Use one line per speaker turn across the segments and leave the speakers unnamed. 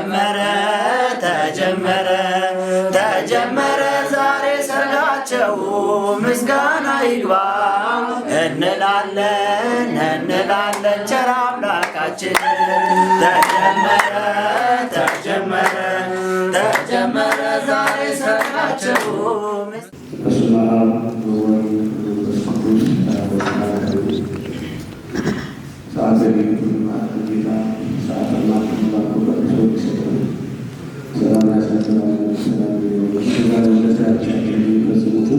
ተጀመረ ተጀመረ ተጀመረ ዛሬ ሰርጋቸው ምስጋና ይግባ እንላለን እንላለን ቸር አምላካችን። ተጀመረ ተጀመረ ተጀመረ ዛሬ ሰርጋቸው
በስመ አብ ወወልድ ወመንፈስ ቅዱስ አሐዱ አምላክ። ሰዓተ ሌሊቱን ጌታ ሰዓተ ማቱን ባርኮ ይሰጠን። ሰላም ያሳድረን። ሰላም ለነፍሳችን የሚፈጽሙት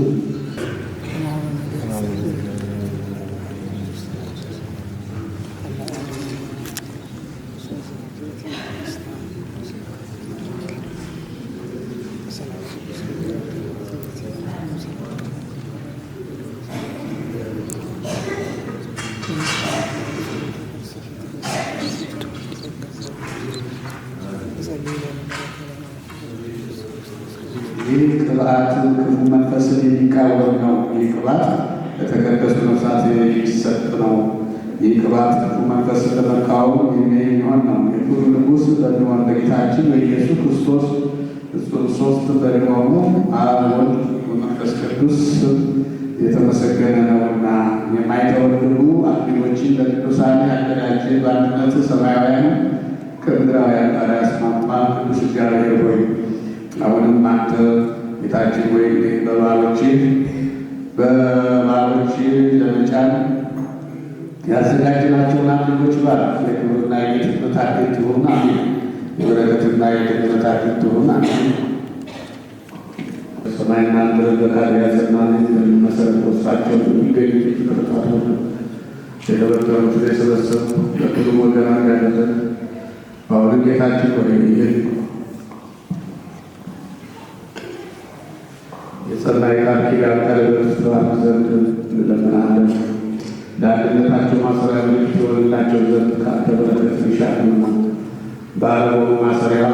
ይህ ቅባትን ክፉ መንፈስን የሚቃወም ነው። ይህ ቅባት ለተቀደሱ ነፍሳት የሚሰጥ ነው። ይህ ቅባት ክፉ መንፈስን ለመቃወም የሚሆን ነው። የክብር ንጉሥ በሚሆን በጌታችን በኢየሱስ ክርስቶስ ፍጹም ሦስት በሚሆኑ አብ ወልድ ወመንፈስ ቅዱስ የተመሰገነ ነውና የማይተወልዱ አክሊሎችን ለቅዱሳን ያደራጀ በአንድነት ሰማያውያን ከምድራውያን ጋር ያስማማ ቅዱስ እግዚአብሔር ሆይ አሁንም አንተ ጌታችን ወይ በባሮች ለመጫን ያዘጋጅናቸውን አክሊሎች ባርክ። የክብርና የጌትነት አክሊል ትሁን። አሜን። የበረከትና የድህነት አክሊል ትሁን። አሜን። ሰማይና ምድርን በቃል ያጸናን መሰረት ወስፋቸው የሚገኙ ፍጥረታት ሁሉ የተበተኑትን የሰበሰቡ ለሁሉም ወገን ያደረገ አሁንም ጌታችን ሆይ የጸናይ ቃል ኪዳን ቀለበት ስለዋት ዘንድ እንለምናለን። ለአንድነታቸው ማሰሪያ ምልክት የሆንላቸው ዘንድ ከአንተ በረከት ይሻሉና በዓለሙ ማሰሪያ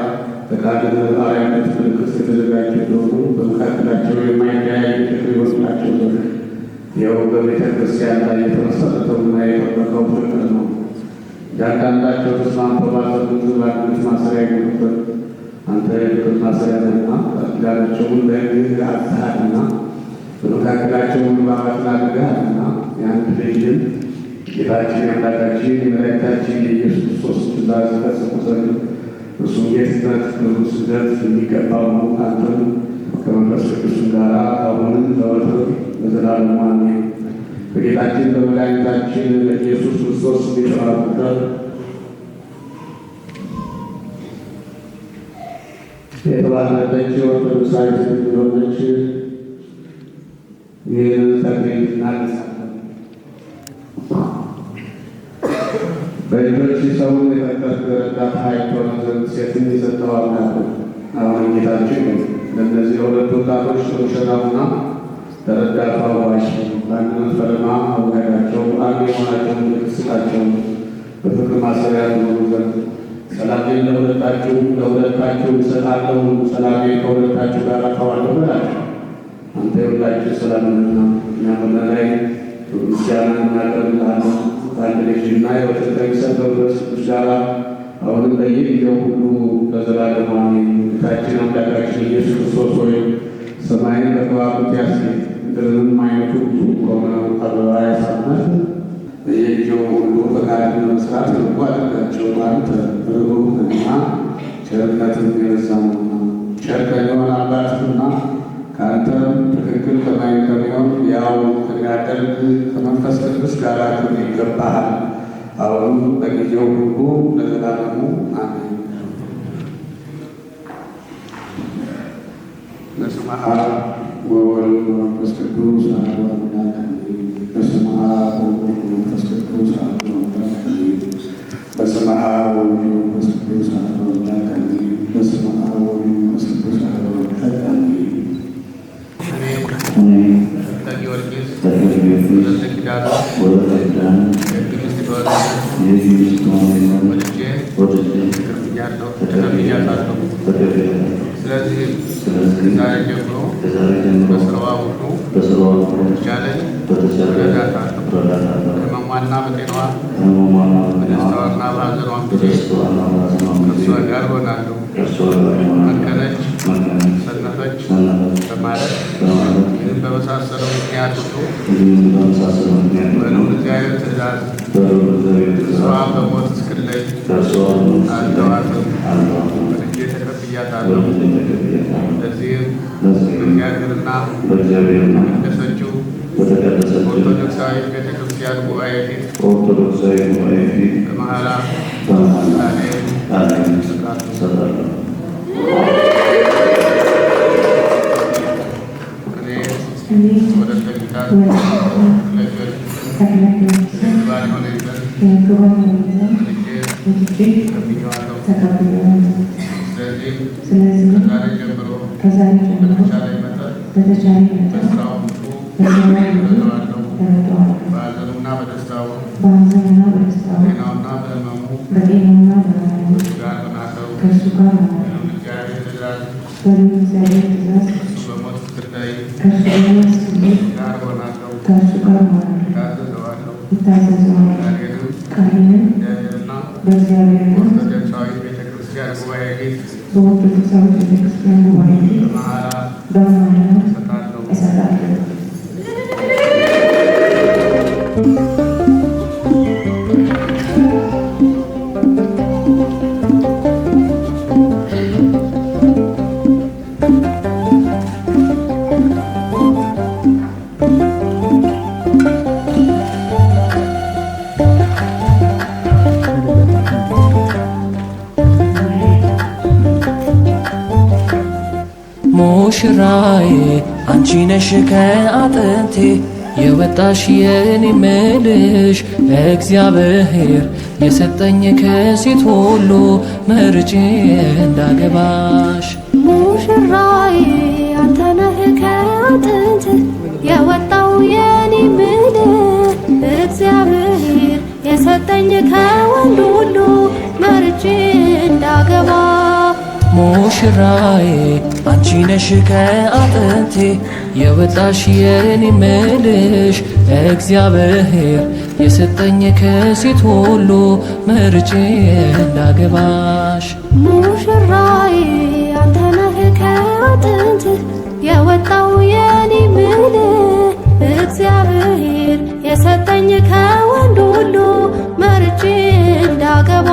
ለቃልነት አርአያነት ምልክት የተዘጋጀ እንደሆኑ በመካከላቸው የማይለያይ ፍቅር ይሆንላቸው ዘንድ ይኸው በቤተ ክርስቲያን ላይ የተመሰረተውና የጠበቀው ፍቅር ነው። እያንዳንዳቸው ተስማምተው ባዘዙት በአንድነት ማሰሪያ ይሆኑበት አንተ የፍቅር ማሰሪያ ነህና ኪዳናቸውን በሕግህ አዝዘሃልና በመካከላቸውን መግባባትን አድርገሃልና የአንድ ልጅን ጌታችን የአምላካችን የመድኃኒታችን የኢየሱስ ክርስቶስ ትእዛዝ ይፈጽሙ ዘንድ እርሱም ጌትነት ክብር ስግደት የሚገባው ነው። አንተም ከመንፈስ ቅዱስ ጋር አሁንም ዘወትር ለዘላለሙ አሜን። በጌታችን በመድኃኒታችን በኢየሱስ ክርስቶስ የተባረከ የተባረከች ኦርቶዶክሳዊት የሆነች ይህን ተክሊል እናነሳለን። በልጆች ሰውን የፈጠርክ ረዳት ኃይል ትሆን ዘንድ ሴትን የሰጠው አምላክ አሁን ጌታችን ለእነዚህ የሁለት ወጣቶች ለሙሽራውና ለረዳቱ አዋሽ በአንድነት ፈለማ አዋሃዳቸው አንድ የሆናቸውን ምልክት ስጣቸው። በፍቅር ማሰሪያ ትሆኑ ዘንድ ሰላሜን ለሁለታችሁ እሰጣለሁ፣ ሰላሜን ከሁለታችሁ ጋር አተዋለሁ በላቸው። አንተ የሁላችን ሰላም ነህና እኛም በላይ ምስጋና እናቀርብልሃለን። በአንድ ልጅና ሕይወት ከሚሰጠው ቅዱስ ጋር አሁንም በየጊዜው ሁሉ ለዘላለሙ አሜን። ጌታችን አምላካችን ኢየሱስ ክርስቶስ ሆይ ሰማይን በከዋክብት ያስጌጥ ምድርንም አይነቱ ብዙ ከሆነ አበባ ያሳምር በየጊዜው ሁሉ ፈቃድን ለመስራት ልቡ አድርጋቸው። አንተ ርኅሩህና ቸርነትን የበዛ ነውና ቸር ከሚሆን አባትና ከአንተም ትክክል ከሚሆን ያው ከሚያደርግ ከመንፈስ ቅዱስ ጋር ክብር ይገባሃል፣ አሁን በጊዜው ሁሉ ለዘላለሙ አሜን። በስመ አብ ወወልድ ወመንፈስ ቅዱስ አሐዱ አምላክ አሜን። በስመ አብ ወወልድ ወመንፈስ ቅዱስ አሐዱ አምላክ አሜን። በስመ አብ ወወልድ ወመንፈስ ቅዱስ አሐዱ አምላክ አሜን። በስመ አብ ወወልድ ወመንፈስ ቅዱስ አሐዱ አምላክ አሜን።
ስለዚህ ከዛሬ ጀምሮ በስራዋ ሁሉ በተቻለኝ እረዳታለሁ። በሕማማና በጤናዋ በደስታዋና በሐዘኗም ጊዜ ከእርሷ ጋር እሆናለሁ። መከነች፣ ሰነፈች በማለት ይህን በመሳሰለው ምክንያት ሁሉ በልዑል እግዚአብሔር ትእዛዝ እርሷ በሞት እስክትለይ አልተዋትም፣ በልጄ ተቀብያታለሁ። ለዚህም በእግዚአብሔርና በተቀደሰችው ኦርቶዶክሳዊ ቤተክርስቲያን ጉባኤ ፊት በመሐላ ቃሌን እሰጣለሁ። እኔ ወደ ተግታር ለግል ባል ሆነ ይዘን ልጄ ተቀብያዋለሁ። ስለዚህ ከዛሬ ጀምሮ በተቻለኝ መጠን በስራው ሁሉ እረዳዋለሁ። በሐዘኑና በደስታው በጤናውና በሕመሙ ከእሱ ጋር ሆናለሁ። እግዚአብሔር ትእዛዝ እሱ በሞት እስክትለይ ጋር ሆናለሁ። እታዘዘዋለሁ። ቃሌንም በእግዚአብሔርና በኦርቶዶክሳዊ ቤተክርስቲያን ጉባኤ ፊት በመሐላ እሰጣለሁ።
ሙሽራዬ አንቺ ነሽ ከአጥንቴ የወጣሽ የኔ ምልሽ እግዚአብሔር የሰጠኝ ከሴት ሁሉ መርጬ እንዳገባሽ።
ሙሽራዬ አንተ ነህ ከአጥንት የወጣው የኔ ምልህ እግዚአብሔር የሰጠኝ ከወንድ ሁሉ መርጬ እንዳገባ።
ሙሽራዬ አንቺ ነሽ ከአጥንቴ የወጣሽ የኔ ምልሽ እግዚአብሔር የሰጠኝ ከሴት ሁሉ መርጬ እንዳገባሽ።
ሙሽራዬ አንተ ነህ ከአጥንት የወጣው የኔ ምልህ እግዚአብሔር የሰጠኝ ከወንድ ሁሉ መርጬ እንዳገባ።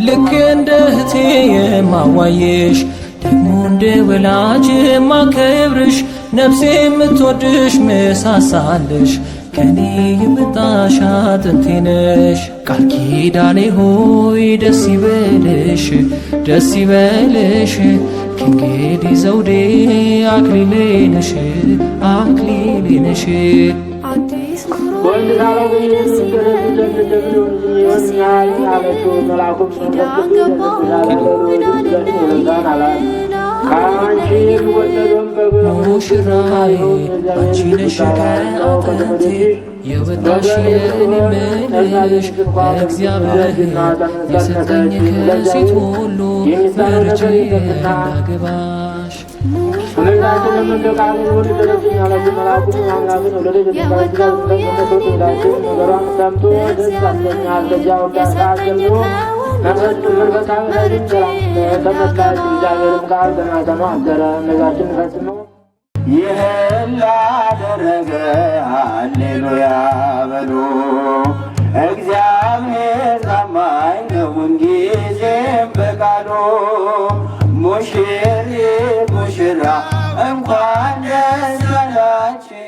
ልክ እንደ እህቴ የማዋየሽ ደግሞ እንደ ወላጅ የማከብርሽ ነፍሴ የምትወድሽ መሳሳልሽ ከኔ የመጣሽ አጥንቴ ነሽ። ቃል ኪዳኔ ሆይ ደስ ይበልሽ ደስ ይበልሽ ከእንግዲህ ዘውዴ አክሊሌ ነሽ አክሊሌ ነሽ። ሙሽራዬ አንቺ ነሽ ከአጥንቴ የወጣሽ የኔ ምልሽ እግዚአብሔር የሰጠኝ ከሴት ሁሉ መርጬ እንዳገባሽ።
ይህን ላደረገ ሃሌሉያ በሉ። እግዚአብሔር ታማኝ ነው ሁልጊዜም በቃሉ። ሙሽሪት ሙሽራ እንኳን ደስ አላችሁ።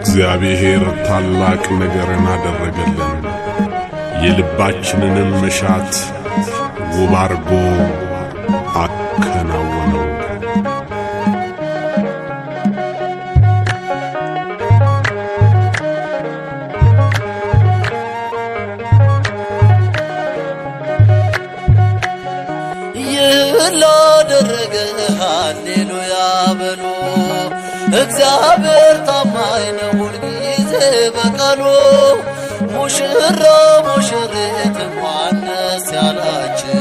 እግዚአብሔር ታላቅ ነገርን አደረገልን፣ የልባችንንም መሻት ውብ አርጎ አከናወነው።
ይህን ላደረገ ሃሌሉያ በሉ። እግዚአብሔር ታማኝ ነው ሁልጊዜ በቃሉ። ሙሽራው ሙሽሪት እንኳን ደስ ያላችሁ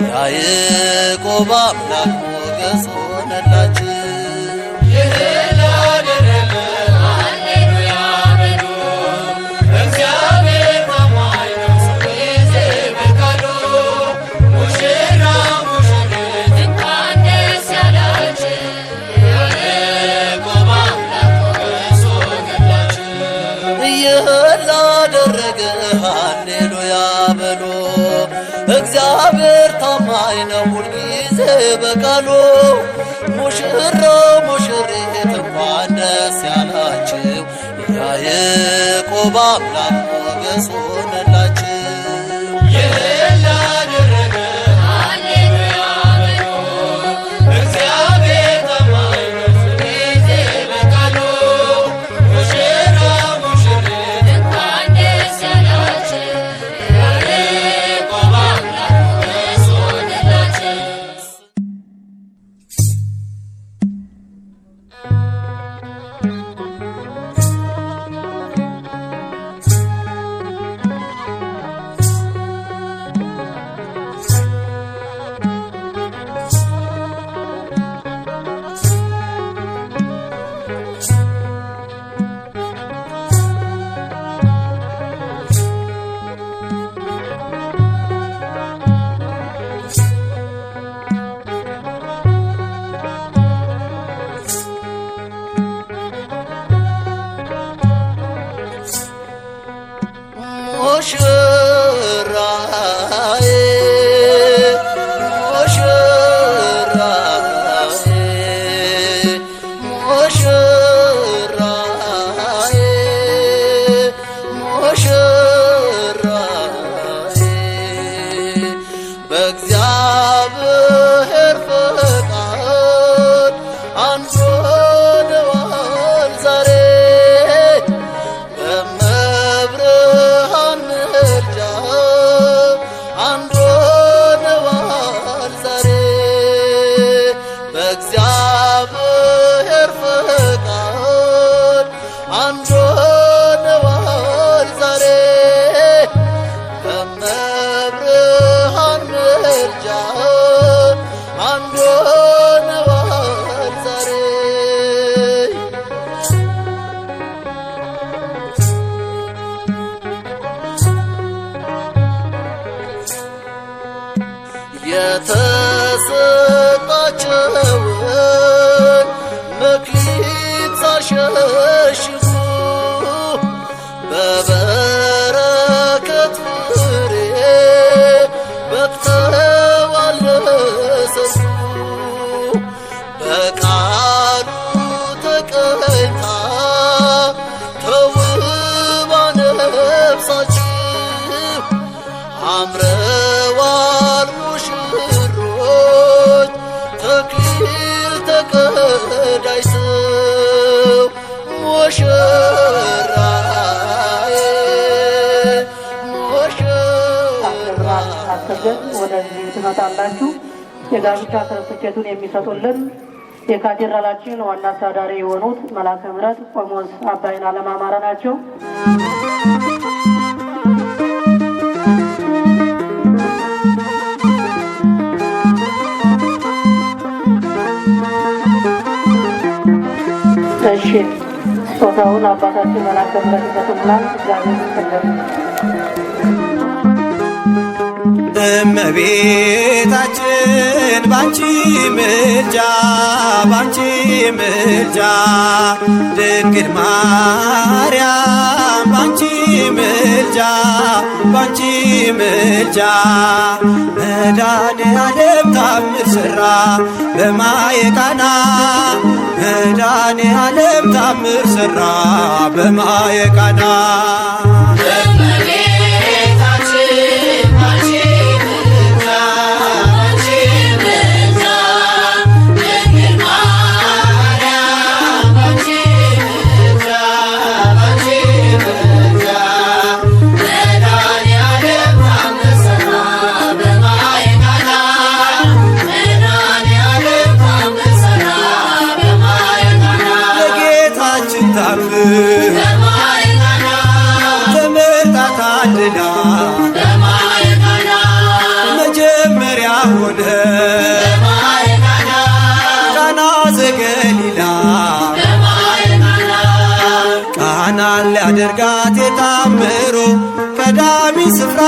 ያዕቆብ አምላክ ሞገስ ሆነላችሁ። ላደረገ ሃሌሉያ በሉ። እግዚአብሔር ታማኝ ነው ሁልጊዜ በቃሉ። ሙሽራው ሙሽሪት እንኳን ደስ ያላችሁ ያዕቆብ አምላክ ሞገስ ሆነላችሁ። በእግዚአብሔር ፈቃድ አንድ ሆነዋል ዛሬ በመብርሃን ምልጃ አንድ ሆነዋል ዛሬ በእግዚአብሔር ፈቃድ አንድ ሆነዋል ዛሬ በመብርሃን ምልጃ አንድ ሆነዋል ዛሬ። የተሰጣቸውን መክሊት ሳይሸሽጉ በበረከት ፍሬ በቅተዋል ለሰርጉ። በቃሉ ተቀኝታ ተውባ ነፍሳችሁ አምረዋል ሙሽሮች ተክሊል ተቀዳጅተው ሙሽራዬ
አስገን ወደዚህ ትመጣላችሁ። የጋብቻ ሰርተፍኬቱን የሚሰጡልን የካቴድራላችን ዋና አስተዳዳሪ የሆኑት መልአከ ምሕረት ቆሞስ አባ ይናለም አማረ ናቸው። እሺ ስጦታውን አባታችን መልአከ ምሕረት ይሰጡልናል። እግዚአብሔር ይመስገን።
እመቤታችን ባንቺ ምልጃ ድንግል ማርያም ባንቺ ምልጃ መድኃኔዓለም ታምር ሠራ በማየ ቃና መድኃኔዓለም ታምር ሠራ በማየ ቃና ተመርጣ ገሊላ ቃናን ሊያደርጋት የታምሮ ቀዳሚ ስፍራ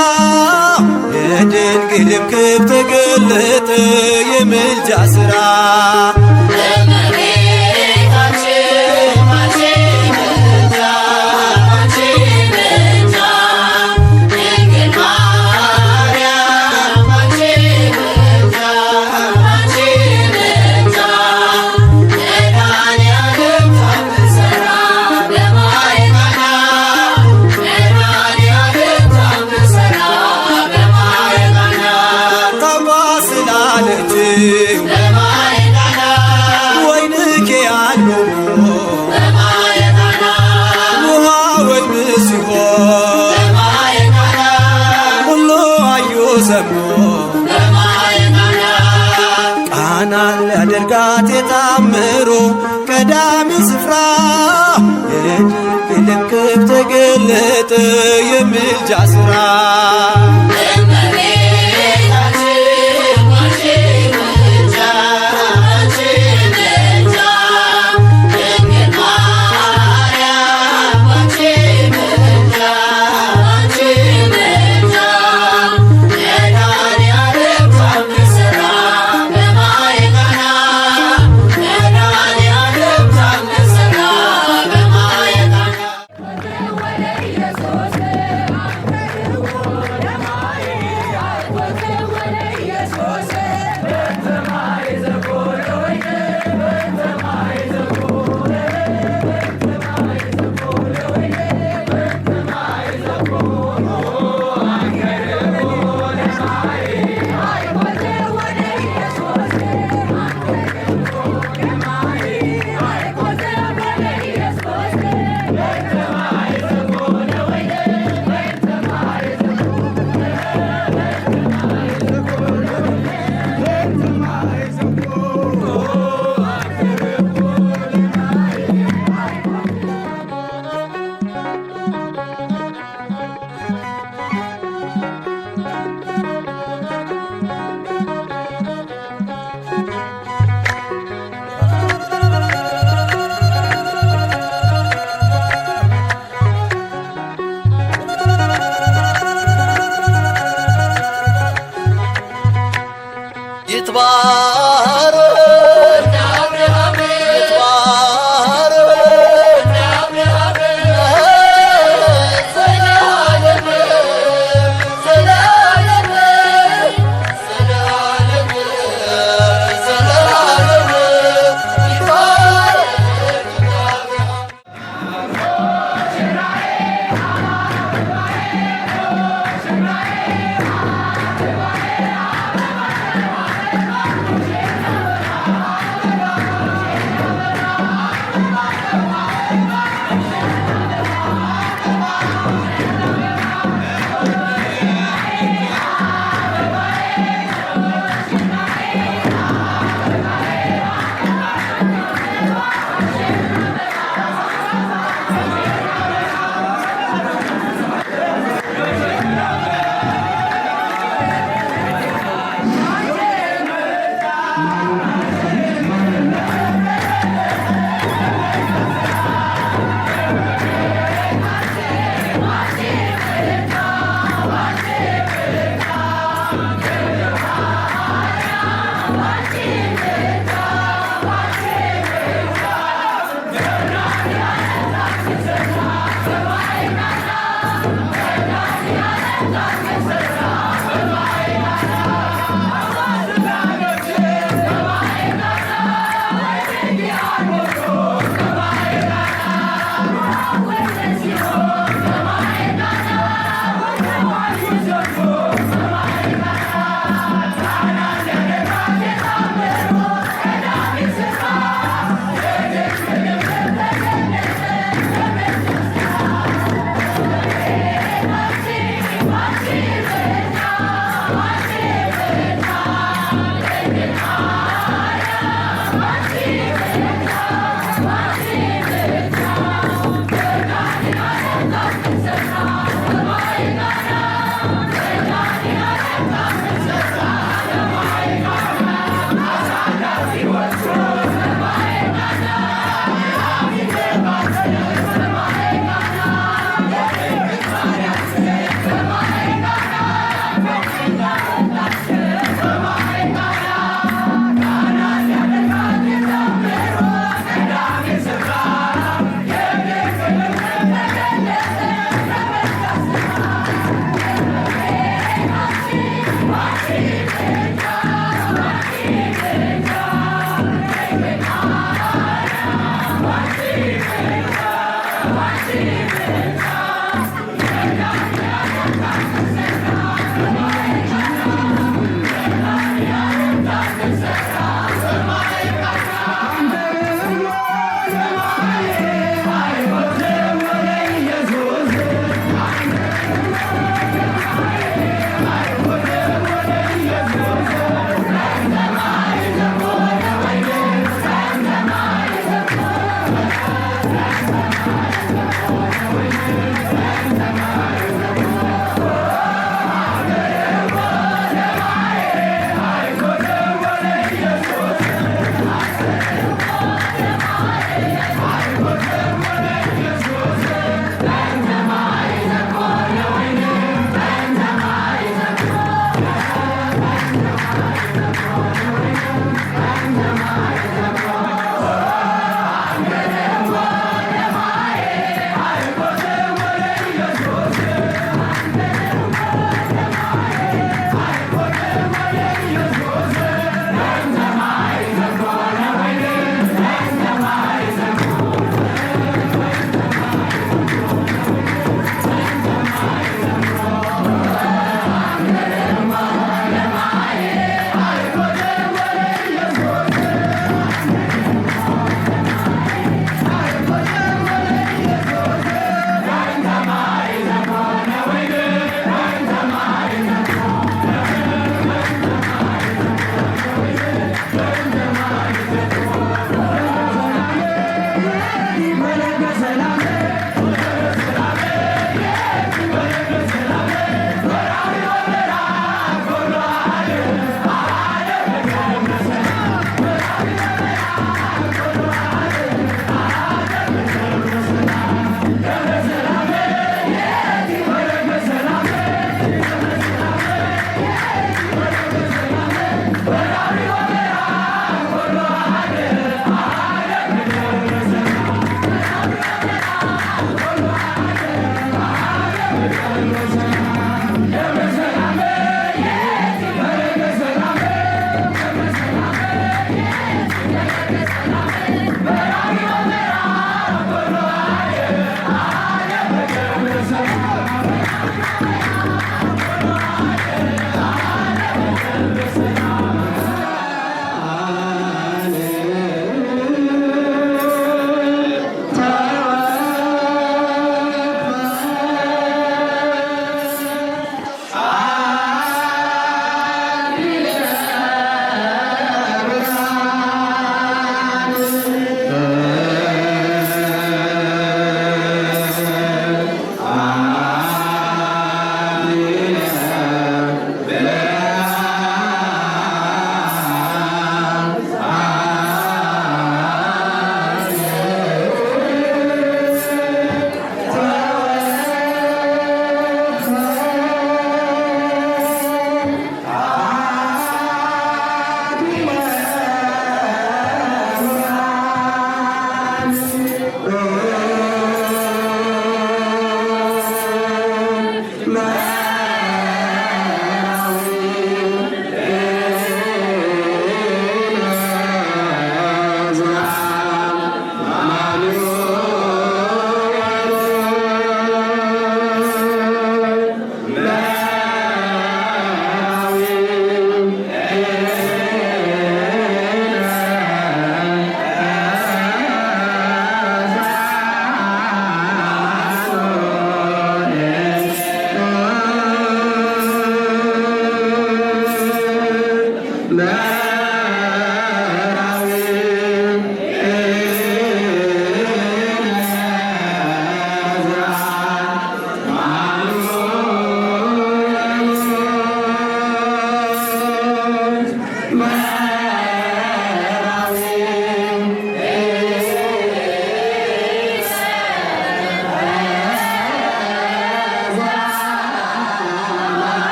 የድንግልም ክብር ተገለጠ የምልጃ ሥራ ቃናን ሊያደርጋት የታምሮ ቀዳሚ ስፍራ የድንግልም ክብር ተገለጠ የምልጃ ሥራ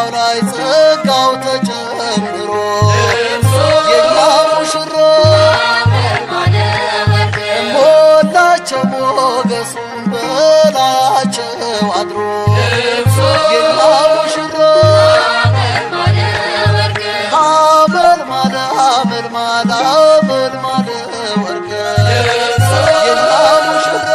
በላው ላይ ጸጋው ተጨምሮ የኛ ሙሽራ ሞላቸው ሞገሱን በላያቸው አድሮ የኛ ሙሽራ አመልማለ አመልማለ አመልማለ ወርቅ የኛ ሙሽራ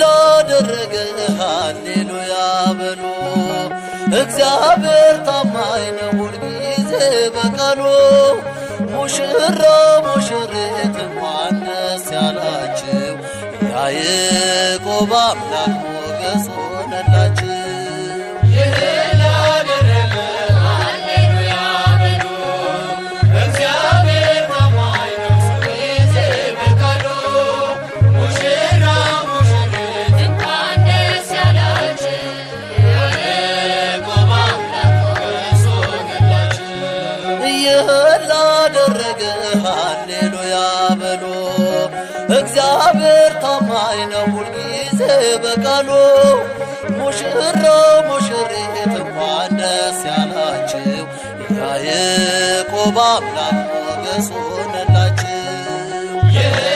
ላደረገ ሃሌሉያ በሉ። እግዚአብሔር ታማኝ ነው ሁልጊዜ በቃሉ። ሙሽራ ሙሽሪት እንኳን ደስ ያላችሁ፣ ያዕቆብ አምላክ ሞገስ ሆነላችሁ። ላደረገ ሃሌሉያ በሉ። እግዚአብሔር ታማኝ ነው ሁልጊዜ በቃሉ። ሙሽራ ሙሽሪት እንኳን ደስ ያላችሁ፣ ያዕቆብ አምላክ ሞገስ ሆነላችሁ።
Yeah.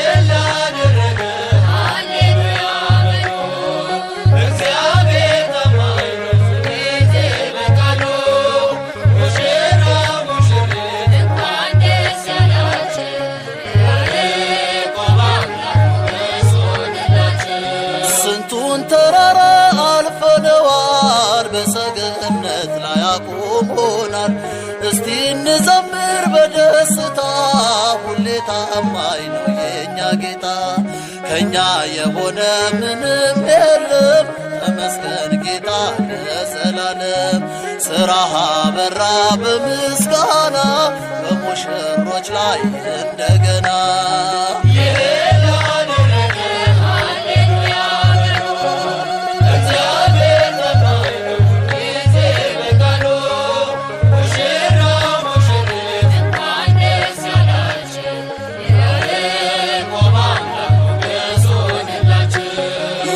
እንዘምር በደስታ ሁሌ ታማኝ ነው የኛ ጌታ። ከኛ የሆነ ምንም የለም ተመስገን ጌታ ለዘላለም። ሥራህ አበራ በምስጋና በሙሽሮች ላይ እንደገና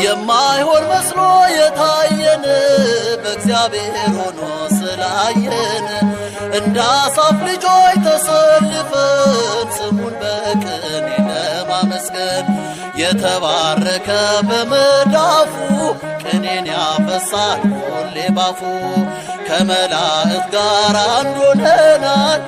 የማይሆን መስሎ የታየን በእግዚአብሔር ሆኖ ስላየን እንደ አሳፍ ልጆች ተሰልፈን ስሙን በቅኔ ለማመስገን የተባረከ በመዳፉ ቅኔን ያፈሳል ሁሌ ባፉ ከመላእክት ጋር አንድ ሆነናል።